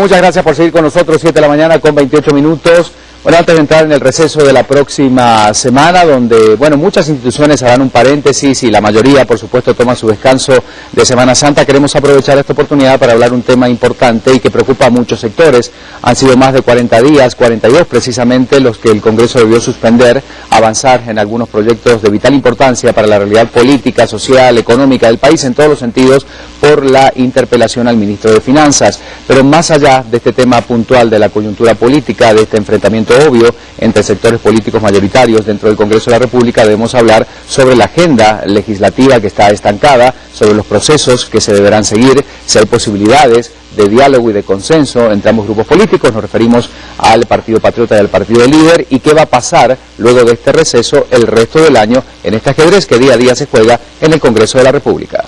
muchas gracias por seguir con nosotros, 7 de la mañana con 28 minutos. Bueno, antes de entrar en el receso de la próxima semana, donde, bueno, muchas instituciones harán un paréntesis y la mayoría, por supuesto, toma su descanso de Semana Santa, queremos aprovechar esta oportunidad para hablar un tema importante y que preocupa a muchos sectores. Han sido más de 40 días, 42 precisamente, los que el Congreso debió suspender, avanzar en algunos proyectos de vital importancia para la realidad política, social, económica del país, en todos los sentidos, por la interpelación al ministro de Finanzas. Pero más allá de este tema puntual de la coyuntura política, de este enfrentamiento obvio entre sectores políticos mayoritarios dentro del Congreso de la República, debemos hablar sobre la agenda legislativa que está estancada, sobre los procesos que se deberán seguir, si hay posibilidades de diálogo y de consenso entre ambos grupos políticos. Nos referimos al Partido Patriota y al Partido Líder, y qué va a pasar luego de este receso el resto del año en este ajedrez que día a día se juega en el Congreso de la República.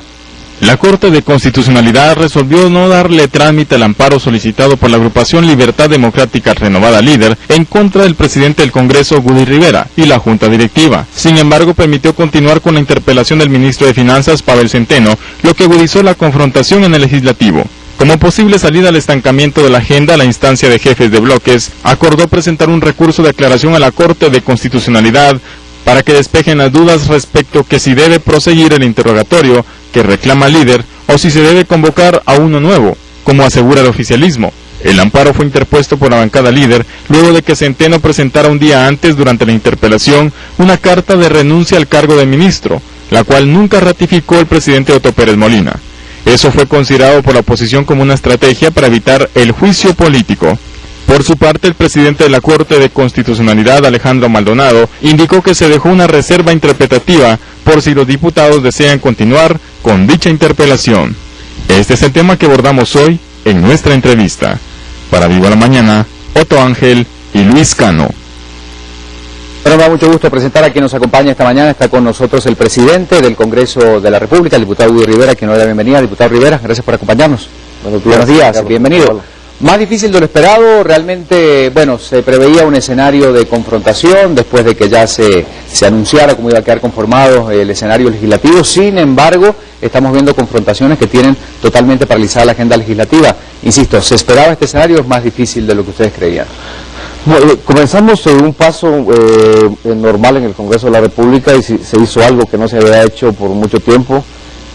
La Corte de Constitucionalidad resolvió no darle trámite al amparo solicitado por la agrupación Libertad Democrática Renovada Líder en contra del presidente del Congreso, Woody Rivera, y la Junta Directiva. Sin embargo, permitió continuar con la interpelación del ministro de Finanzas, Pavel Centeno, lo que agudizó la confrontación en el Legislativo. Como posible salida al estancamiento de la agenda, la instancia de jefes de bloques acordó presentar un recurso de aclaración a la Corte de Constitucionalidad para que despejen las dudas respecto que si debe proseguir el interrogatorio que reclama Líder o si se debe convocar a uno nuevo, como asegura el oficialismo. El amparo fue interpuesto por la bancada Líder luego de que Centeno presentara un día antes, durante la interpelación, una carta de renuncia al cargo de ministro, la cual nunca ratificó el presidente Otto Pérez Molina. Eso fue considerado por la oposición como una estrategia para evitar el juicio político. Por su parte, el presidente de la Corte de Constitucionalidad, Alejandro Maldonado, indicó que se dejó una reserva interpretativa por si los diputados desean continuar con dicha interpelación. Este es el tema que abordamos hoy en nuestra entrevista. Para Viva la Mañana, Otto Ángel y Luis Cano. Bueno, me da mucho gusto presentar a quien nos acompaña esta mañana. Está con nosotros el presidente del Congreso de la República, el diputado Woody Rivera, quien nos da la bienvenida. Diputado Rivera, gracias por acompañarnos. Buenos días, Carlos. Bienvenido. Hola. Más difícil de lo esperado, realmente, bueno, se preveía un escenario de confrontación después de que ya se anunciara cómo iba a quedar conformado el escenario legislativo. Sin embargo, estamos viendo confrontaciones que tienen totalmente paralizada la agenda legislativa. Insisto, ¿se esperaba este escenario o es más difícil de lo que ustedes creían? Bueno, comenzamos un paso normal en el Congreso de la República y se hizo algo que no se había hecho por mucho tiempo.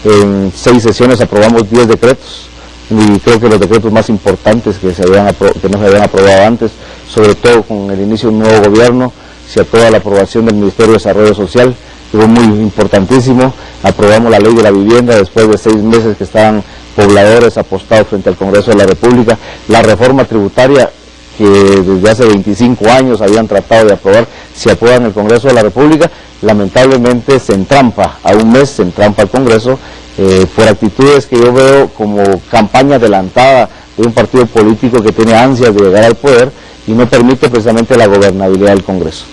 En 6 sesiones aprobamos 10 decretos. Y creo que los decretos más importantes que no se habían aprobado antes, sobre todo con el inicio de un nuevo gobierno, se aprueba la aprobación del Ministerio de Desarrollo Social, que fue muy importantísimo. Aprobamos la ley de la vivienda después de 6 meses que estaban pobladores apostados frente al Congreso de la República. La reforma tributaria, que desde hace 25 años habían tratado de aprobar, se aprueba en el Congreso de la República. Lamentablemente se entrampa a un mes, se entrampa al Congreso, por actitudes que yo veo como campaña adelantada de un partido político que tiene ansias de llegar al poder y no permite precisamente la gobernabilidad del Congreso.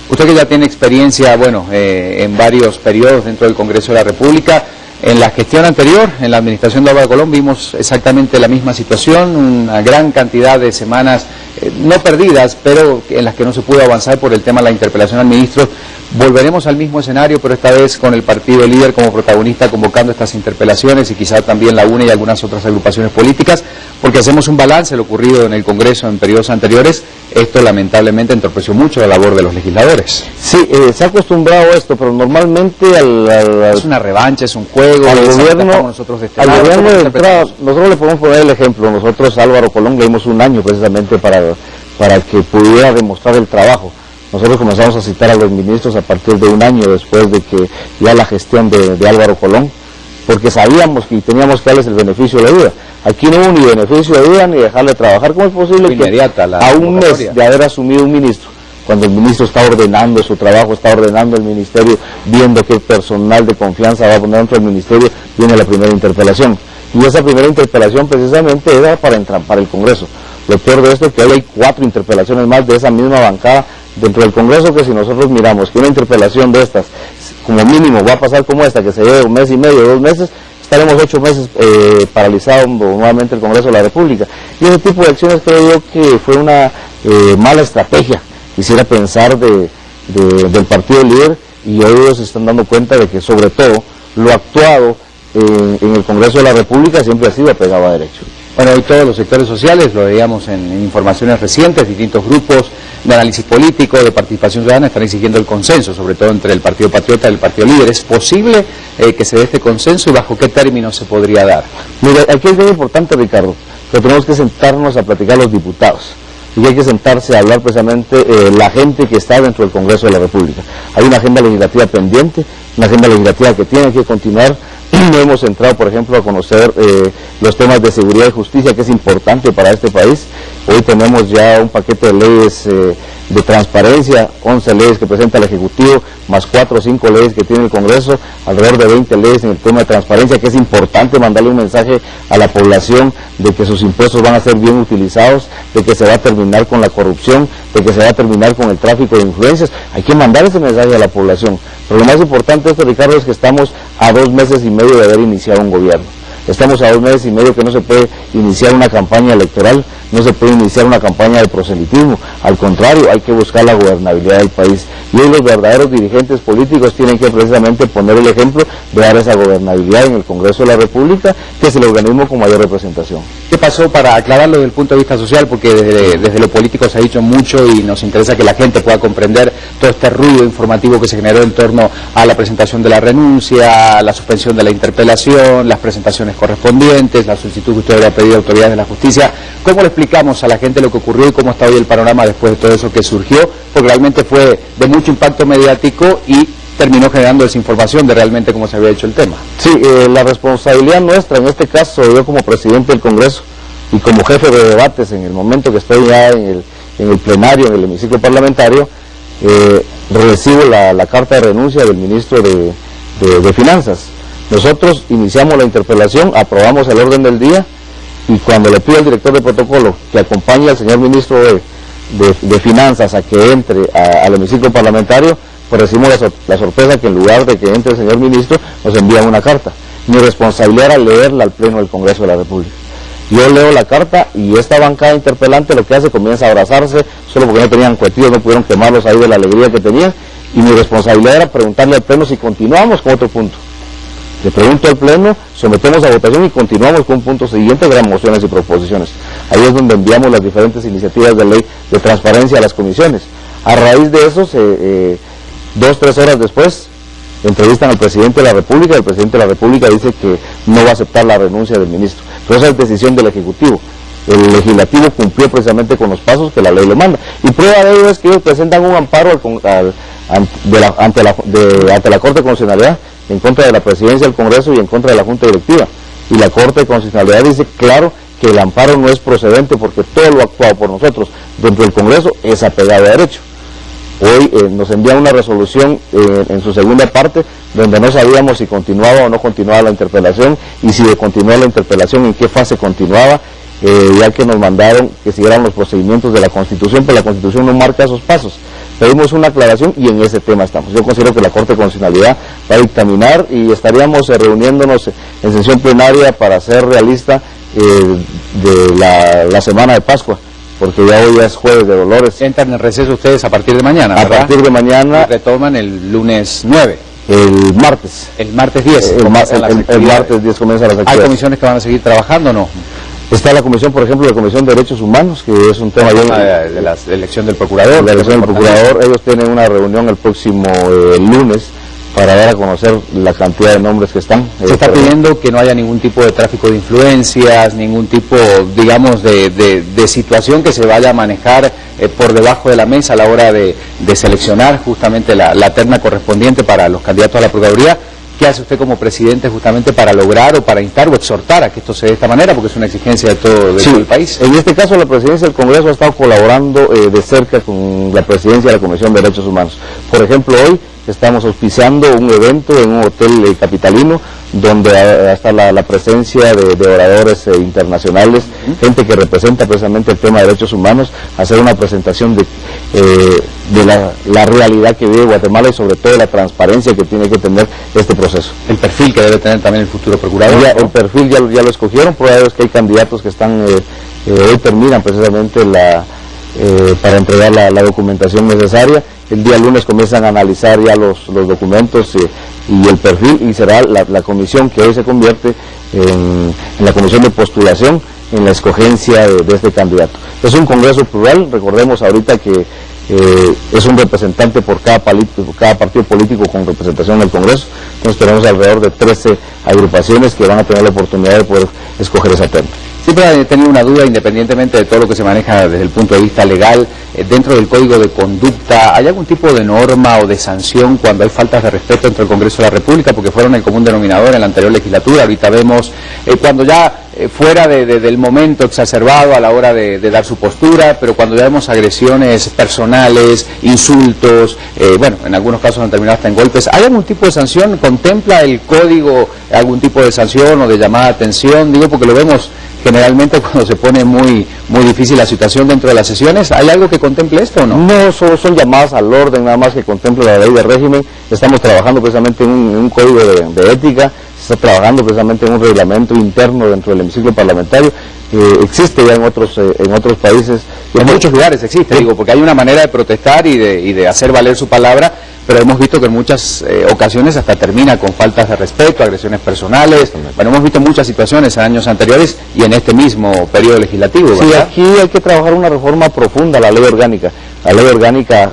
Usted que ya tiene experiencia, bueno, en varios periodos dentro del Congreso de la República, en la gestión anterior, en la administración de Álvaro Colón, vimos exactamente la misma situación, una gran cantidad de semanas no perdidas, pero en las que no se pudo avanzar por el tema de la interpelación al ministro. Volveremos al mismo escenario, pero esta vez con el Partido Líder como protagonista convocando estas interpelaciones y quizá también la UNE y algunas otras agrupaciones políticas, porque hacemos un balance de lo ocurrido en el Congreso en periodos anteriores. Esto lamentablemente entorpeció mucho la labor de los legisladores. Sí, se ha acostumbrado a esto, pero normalmente es una revancha, es un juego. Al gobierno de entrada, nosotros le podemos poner el ejemplo. Nosotros, Álvaro Colón, le dimos un año precisamente para que pudiera demostrar el trabajo. Nosotros comenzamos a citar a los ministros a partir de un año después de que ya la gestión de Álvaro Colón, porque sabíamos que teníamos que darles el beneficio de la duda. Aquí no hubo ni beneficio de duda ni dejarle trabajar. ¿Cómo es posible que a un mes de haber asumido un ministro, cuando el ministro está ordenando su trabajo, está ordenando el ministerio, viendo qué personal de confianza va a poner dentro del ministerio, viene la primera interpelación? Y esa primera interpelación precisamente era para entrampar el Congreso. Lo peor de esto es que hoy hay 4 interpelaciones más de esa misma bancada dentro del Congreso, que si nosotros miramos que una interpelación de estas, como mínimo, va a pasar como esta, que se lleve 1 mes y medio, 2 meses, estaremos 8 meses paralizados nuevamente el Congreso de la República. Y ese tipo de acciones creo yo que fue una mala estrategia, quisiera pensar, del Partido Líder, y hoy ellos se están dando cuenta de que sobre todo lo actuado en el Congreso de la República siempre ha sido apegado a derecho. Bueno, hoy todos los sectores sociales, lo veíamos en informaciones recientes, distintos grupos de análisis político, de participación ciudadana, están exigiendo el consenso, sobre todo entre el Partido Patriota y el Partido Líder. ¿Es posible que se dé este consenso y bajo qué términos se podría dar? Mira, aquí es muy importante, Ricardo, que tenemos que sentarnos a platicar los diputados. Y hay que sentarse a hablar precisamente la gente que está dentro del Congreso de la República. Hay una agenda legislativa pendiente, una agenda legislativa que tiene que continuar. No hemos entrado, por ejemplo, a conocer los temas de seguridad y justicia, que es importante para este país. Hoy tenemos ya un paquete de leyes de transparencia, 11 leyes que presenta el Ejecutivo, más 4 o 5 leyes que tiene el Congreso, alrededor de 20 leyes en el tema de transparencia, que es importante mandarle un mensaje a la población de que sus impuestos van a ser bien utilizados, de que se va a terminar con la corrupción, de que se va a terminar con el tráfico de influencias. Hay que mandar ese mensaje a la población. Pero lo más importante de esto, Ricardo, es que estamos a 2 meses y medio de haber iniciado un gobierno. Estamos a 2 meses y medio que no se puede iniciar una campaña electoral, no se puede iniciar una campaña de proselitismo. Al contrario, hay que buscar la gobernabilidad del país. Y hoy los verdaderos dirigentes políticos tienen que precisamente poner el ejemplo de dar esa gobernabilidad en el Congreso de la República, que es el organismo con mayor representación. ¿Qué pasó para aclararlo desde el punto de vista social? Porque desde lo político se ha dicho mucho y nos interesa que la gente pueda comprender todo este ruido informativo que se generó en torno a la presentación de la renuncia, la suspensión de la interpelación, las presentaciones correspondientes, la solicitud que usted había pedido a autoridades de la justicia. ¿Cómo le explicamos a la gente lo que ocurrió y cómo está hoy el panorama después de todo eso que surgió? Porque realmente fue de mucho impacto mediático y terminó generando desinformación de realmente cómo se había hecho el tema. Sí, la responsabilidad nuestra, en este caso yo como presidente del Congreso y como jefe de debates en el momento que estoy ya en el plenario, en el hemiciclo parlamentario, recibo la carta de renuncia del ministro de Finanzas. Nosotros iniciamos la interpelación, aprobamos el orden del día y cuando le pido al director de protocolo que acompañe al señor ministro de Finanzas a que entre al hemiciclo parlamentario, pues recibimos la sorpresa que en lugar de que entre el señor ministro, nos envían una carta. Mi responsabilidad era leerla al Pleno del Congreso de la República. Yo leo la carta y esta bancada interpelante lo que hace, comienza a abrazarse, solo porque no tenían cuetillos, no pudieron quemarlos ahí de la alegría que tenían, y mi responsabilidad era preguntarle al Pleno si continuamos con otro punto. Le pregunto al Pleno, sometemos a votación y continuamos con un punto siguiente de las mociones y proposiciones. Ahí es donde enviamos las diferentes iniciativas de ley de transparencia a las comisiones. A raíz de eso, 2 o 3 horas después, entrevistan al presidente de la República y el presidente de la República dice que no va a aceptar la renuncia del ministro. Pero esa es decisión del Ejecutivo. El Legislativo cumplió precisamente con los pasos que la ley le manda. Y prueba de ello es que ellos presentan un amparo ante la Corte de Constitucionalidad en contra de la Presidencia del Congreso y en contra de la Junta Directiva. Y la Corte de Constitucionalidad dice claro que el amparo no es procedente porque todo lo actuado por nosotros dentro del Congreso es apegado a derecho. Hoy nos envía una resolución en su segunda parte donde no sabíamos si continuaba o no continuaba la interpelación y si continuaba la interpelación en qué fase continuaba, ya que nos mandaron que siguieran los procedimientos de la Constitución, pero la Constitución no marca esos pasos. Pedimos una aclaración y en ese tema estamos. Yo considero que la Corte de Constitucionalidad va a dictaminar y estaríamos reuniéndonos en sesión plenaria para ser realista de la semana de Pascua, porque ya hoy es jueves de Dolores. Entran en receso ustedes a partir de mañana, ¿verdad? A partir de mañana. Y retoman el lunes 9. El martes. El martes 10. El martes 10 comienzan las actividades. ¿Hay comisiones que van a seguir trabajando o no? Está la comisión, por ejemplo, la Comisión de Derechos Humanos, que es un tema de la elección del procurador. La elección del procurador, ellos tienen una reunión el próximo lunes para dar a conocer la cantidad de nombres que están. Se está pidiendo que no haya ningún tipo de tráfico de influencias, ningún tipo, digamos, de situación que se vaya a manejar por debajo de la mesa a la hora de seleccionar justamente la terna correspondiente para los candidatos a la Procuraduría. ¿Qué hace usted como presidente justamente para lograr o para instar o exhortar a que esto se dé de esta manera? Porque es una exigencia de todo el país. En este caso la presidencia del Congreso ha estado colaborando de cerca con la presidencia de la Comisión de Derechos Humanos. Por ejemplo, hoy estamos auspiciando un evento en un hotel capitalino donde está la presencia de oradores internacionales, gente que representa precisamente el tema de derechos humanos, hacer una presentación de la realidad que vive Guatemala y sobre todo la transparencia que tiene que tener este proceso. El perfil que debe tener también el futuro procurador. Ya, ¿no? El perfil ya lo escogieron, prueba es que hay candidatos que están, hoy terminan precisamente para entregar la documentación necesaria. El día lunes comienzan a analizar ya los documentos y el perfil, y será la comisión que hoy se convierte en la comisión de postulación en la escogencia de este candidato. Es un Congreso plural, recordemos ahorita que es un representante por cada partido político con representación en el Congreso. Entonces tenemos alrededor de 13 agrupaciones que van a tener la oportunidad de poder escoger esa terna. Siempre he tenido una duda, independientemente de todo lo que se maneja desde el punto de vista legal, dentro del Código de Conducta, ¿hay algún tipo de norma o de sanción cuando hay faltas de respeto entre el Congreso de la República? Porque fueron el común denominador en la anterior legislatura. Ahorita vemos cuando ya fuera del momento exacerbado a la hora de dar su postura, pero cuando ya vemos agresiones personales, insultos, bueno, en algunos casos han terminado hasta en golpes, ¿hay algún tipo de sanción? ¿Contempla el Código algún tipo de sanción o de llamada de atención? Digo, porque lo vemos generalmente cuando se pone muy difícil la situación dentro de las sesiones. ¿Hay algo que contemple esto o no? No, solo son llamadas al orden, nada más que contemple la ley de régimen. Estamos trabajando precisamente en un código de ética, se está trabajando precisamente en un reglamento interno dentro del hemiciclo parlamentario. Existe ya en otros países. En muchos lugares existe, digo, porque hay una manera de protestar y de hacer valer su palabra, pero hemos visto que en muchas ocasiones hasta termina con faltas de respeto, agresiones personales. Bueno, hemos visto muchas situaciones en años anteriores y en este mismo periodo legislativo, ¿verdad? Sí, aquí hay que trabajar una reforma profunda a la ley orgánica. La ley orgánica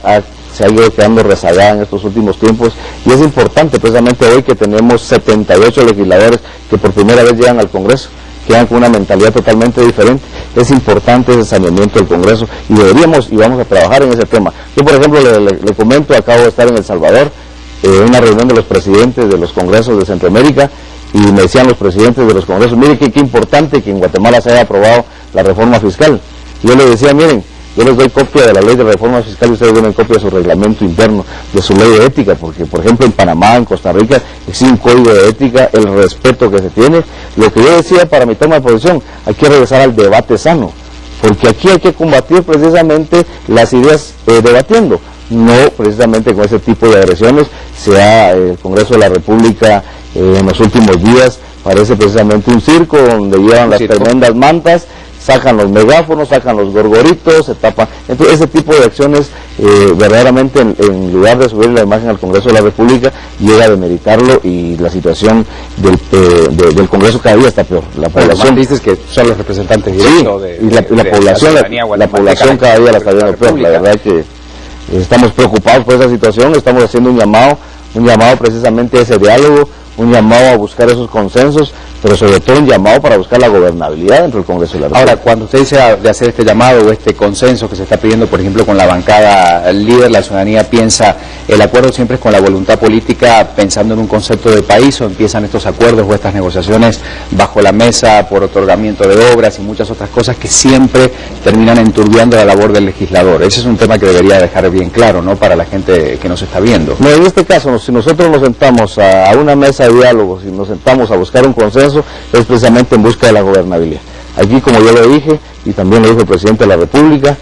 se ha ido quedando rezagada en estos últimos tiempos y es importante precisamente hoy que tenemos 78 legisladores que por primera vez llegan al Congreso, quedan con una mentalidad totalmente diferente. Es importante ese saneamiento del Congreso y deberíamos y vamos a trabajar en ese tema. Yo, por ejemplo, le comento, acabo de estar en El Salvador, en una reunión de los presidentes de los congresos de Centroamérica, y me decían los presidentes de los congresos, mire qué importante que en Guatemala se haya aprobado la reforma fiscal. Yo les decía, miren, yo les doy copia de la ley de reforma fiscal y ustedes den copia de su reglamento interno, de su ley de ética, porque por ejemplo en Panamá, en Costa Rica, existe un código de ética, el respeto que se tiene. Lo que yo decía para mi toma de posición, hay que regresar al debate sano, porque aquí hay que combatir precisamente las ideas debatiendo, no precisamente con ese tipo de agresiones. El Congreso de la República en los últimos días parece precisamente un circo donde llevan las tremendas mantas, sacan los megáfonos, sacan los gorgoritos, se tapan. Entonces ese tipo de acciones verdaderamente en lugar de subir la imagen al Congreso de la República, llega a demeritarlo y la situación del Congreso cada día está peor. La población dices que son los representantes directos la población cada día la está viendo peor. La verdad que estamos preocupados por esa situación, estamos haciendo un llamado precisamente a ese diálogo, un llamado a buscar esos consensos, pero sobre todo un llamado para buscar la gobernabilidad dentro del Congreso de la República. Ahora, cuando usted dice de hacer este llamado o este consenso que se está pidiendo, por ejemplo, con la bancada líder, la ciudadanía piensa, el acuerdo siempre es con la voluntad política, pensando en un concepto de país, o empiezan estos acuerdos o estas negociaciones bajo la mesa por otorgamiento de obras y muchas otras cosas que siempre terminan enturbiando la labor del legislador. Ese es un tema que debería dejar bien claro, ¿no?, para la gente que nos está viendo. No, en este caso, si nosotros nos sentamos a una mesa de diálogo, si nos sentamos a buscar un consenso, es precisamente en busca de la gobernabilidad. Aquí, como yo lo dije, y también lo dijo el presidente de la República,